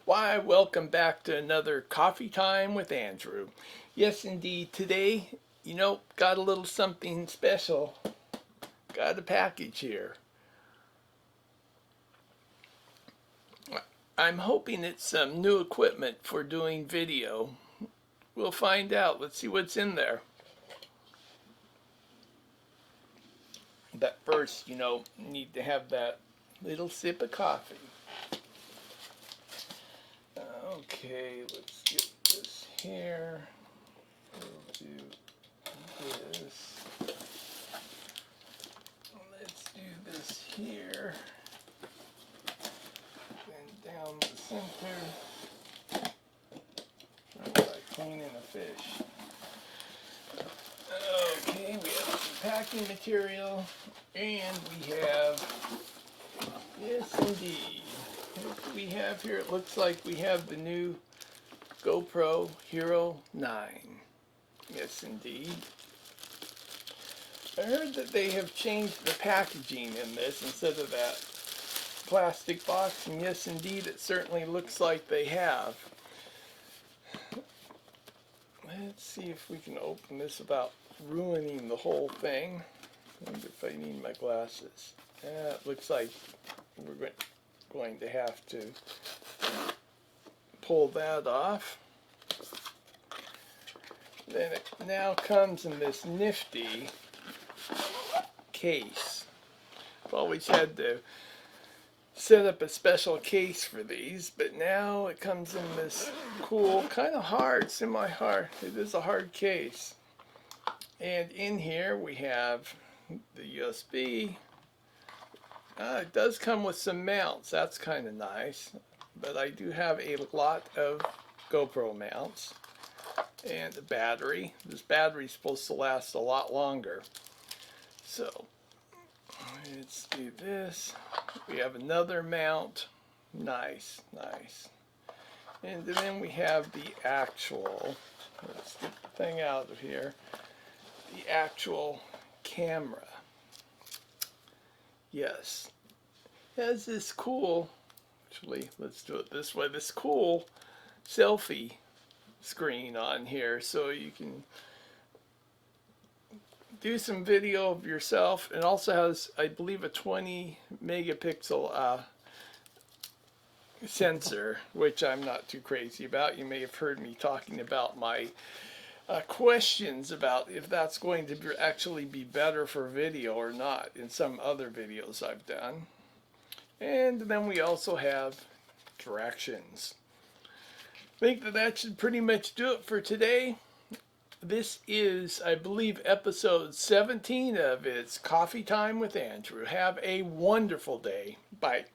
Why, welcome back to another Coffee Time with Andrew. Yes, indeed, today, got a little something special. Got a package here. I'm hoping it's some new equipment for doing video. We'll find out. Let's see what's in there. But first, need to have that little sip of coffee. Okay, let's get this here. We'll do this. Let's do this here. Then down the center. I'm like cleaning a fish. Okay, we have some packing material. And we have, yes indeed. What do we have here? It looks like we have the new GoPro Hero 9. Yes, indeed. I heard that they have changed the packaging in this instead of that plastic box, and yes, indeed, it certainly looks like they have. Let's see if we can open this without ruining the whole thing. I wonder if I need my glasses. It looks like we're going to have to pull that off. Then it now comes in this nifty case. I've always had to set up a special case for these, but now it comes in this cool, kind of hard, semi-hard. It is a hard case. And in here we have the USB. It does come with some mounts. That's kind of nice. But I do have a lot of GoPro mounts. And the battery. This battery is supposed to last a lot longer. So, let's do this. We have another mount. Nice, nice. And then we have the actual, let's get the thing out of here, the actual camera. Yes. It has this cool, actually, let's do it this way, this cool selfie screen on here so you can do some video of yourself, and also has, I believe, a 20 megapixel sensor, which I'm not too crazy about. You may have heard me talking about my questions about if that's going to actually be better for video or not in some other videos I've done. And then we also have directions. I think that should pretty much do it for today. This is, I believe, episode 17 of It's Coffee Time with Andrew. Have a wonderful day. Bye.